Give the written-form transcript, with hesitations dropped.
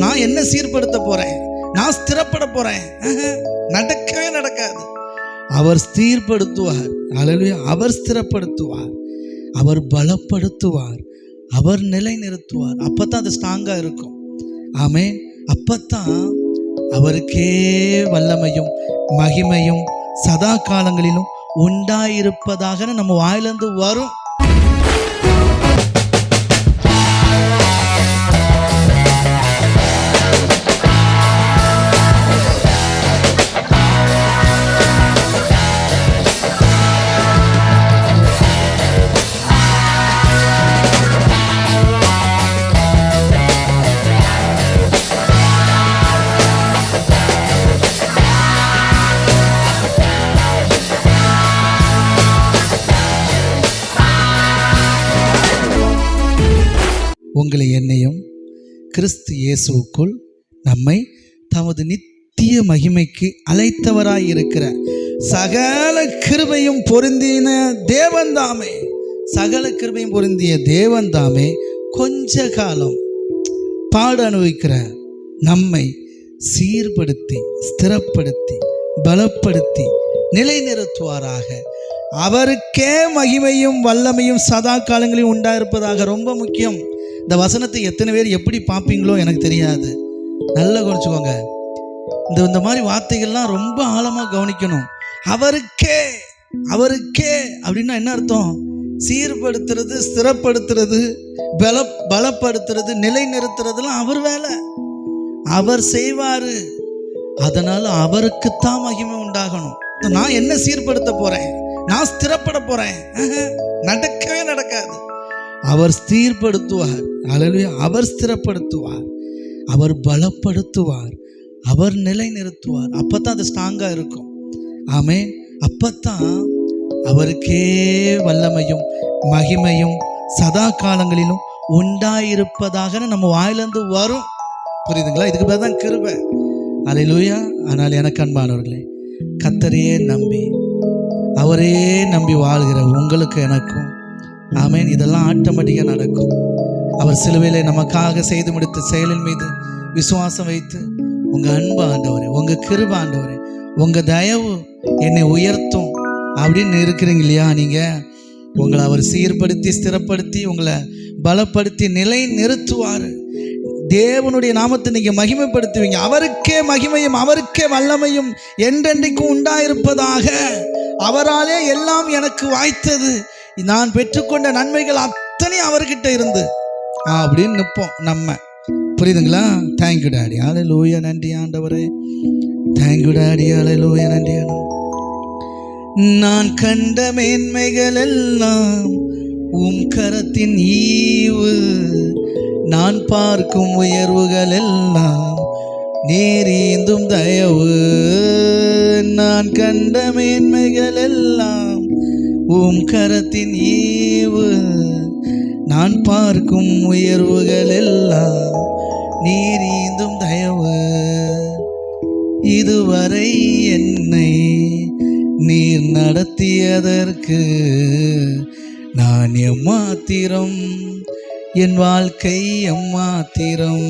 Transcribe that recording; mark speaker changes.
Speaker 1: நான் என்ன சீர்படுத்த போறேன், நான் ஸ்திரப்பட போறேன்? நடக்கவே நடக்காது. அவர் ஸ்திரப்படுத்துவார். அல்லேலூயா. அவர் ஸ்திரப்படுத்துவார், அவர் பலப்படுத்துவார், அவர் நிலை நிறுத்துவார். அப்பதான் அது ஸ்ட்ராங்கா இருக்கும். ஆமென். அப்பத்தான் அவருக்கே வல்லமையும் மகிமையும் சதா காலங்களிலும் உண்டாயிருப்பதாக நம்ம வாயிலிருந்து வரும். உங்களை என்னையும் கிறிஸ்து இயேசுவுக்குள் நம்மை தமது நித்திய மகிமைக்கு அழைத்தவராயிருக்கிற சகல கிருபையும் பொருந்தின தேவன்தாமே, சகல கிருபையும் பொருந்திய தேவன்தாமே கொஞ்ச காலம் பாடு அனுபவிக்கிற நம்மை சீர்படுத்தி ஸ்திரப்படுத்தி பலப்படுத்தி நிலைநிறுத்துவாராக. அவருக்கே மகிமையும் வல்லமையும் சதா காலங்களிலும் உண்டாயிருப்பதாக. ரொம்ப முக்கியம். இந்த வசனத்தை எத்தனை பேர் எப்படி பார்ப்பீங்களோ எனக்கு தெரியாது. நல்லா கவனிச்சுக்கோங்க. இந்த மாதிரி வார்த்தைகள்லாம் ரொம்ப ஆழமாக கவனிக்கணும். அவருக்கே அவருக்கே அப்படின்னா என்ன அர்த்தம்? சீர்படுத்துறது, ஸ்திரப்படுத்துறது, பலப்படுத்துறது, நிலை நிறுத்துறதுலாம் அவர் வேலை. அவர் செய்வார். அதனால அவருக்குத்தான் மகிமை உண்டாகணும். நான் என்ன சீர்படுத்த போறேன், நான் ஸ்திரப்பட போறேன்? நடக்கவே நடக்காது. அவர் ஸ்திரப்படுத்துவார். அல்லேலூயா. அவர் ஸ்திரப்படுத்துவார், அவர் பலப்படுத்துவார், அவர் நிலை நிறுத்துவார். அப்பத்தான் அது ஸ்ட்ராங்கா இருக்கும். ஆமென். அப்பத்தான் அவருக்கே வல்லமையும் மகிமையும் சதா காலங்களிலும் உண்டாயிருப்பதாக நம்ம வாயிலிருந்து வரும். புரியுதுங்களா? இதுக்கு பேர் தான் கிருபை. அல்லேலூயா. ஆனால் எனக்கு அன்பானவர்களே, கர்த்தரையே நம்பி அவரே நம்பி வாழ்கிற உங்களுக்கு எனக்கும் ஆமென், இதெல்லாம் ஆட்டோமேட்டிக்காக நடக்கும். அவர் சிலுவையிலே நமக்காக செய்து முடித்த செயலின் மீது விசுவாசம் வைத்து, உங்கள் அன்பு ஆண்டவரே, உங்கள் கிருபை ஆண்டவரே, உங்கள் தயவு என்னை உயர்த்தும் அப்படின்னு இருக்கிறீங்க இல்லையா? நீங்கள் உங்களை அவர் சீர்படுத்தி ஸ்திரப்படுத்தி உங்களை பலப்படுத்தி நிலை நிறுத்துவார். தேவனுடைய நாமத்தை நீங்கள் மகிமைப்படுத்துவீங்க. அவருக்கே மகிமையும் அவருக்கே வல்லமையும் என்றென்றைக்கும் உண்டாயிருப்பதாக. அவராலே எல்லாம் எனக்கு வாய்த்தது, நான் பெற்றுக்கொண்ட நன்மைகள் அத்தனை அவர்கிட்ட இருந்து அப்படின்னு நிற்போம் நம்ம. புரியுதுங்களா? Thank you daddy. அல்லேலூயா. நன்றி ஆண்டவரே. Thank you daddy. அல்லேலூயா. நன்றி. நான் கண்ட மேன்மைகள் எல்லாம் உம் கரத்தின் ஈவு, நான் பார்க்கும் உயர்வுகள் எல்லாம் நீரீந்தும் தயவு. நான் கண்ட மேன்மைகள் எல்லாம் உம் கரத்தின் ஈவு, நான் பார்க்கும் உயர்வுகள் எல்லாம் நீரீந்தும் தயவு. இதுவரை என்னை நீர் நடத்தியதற்கு நான் எம்மாத்திரம், என் வாழ்க்கை எம்மாத்திரம்.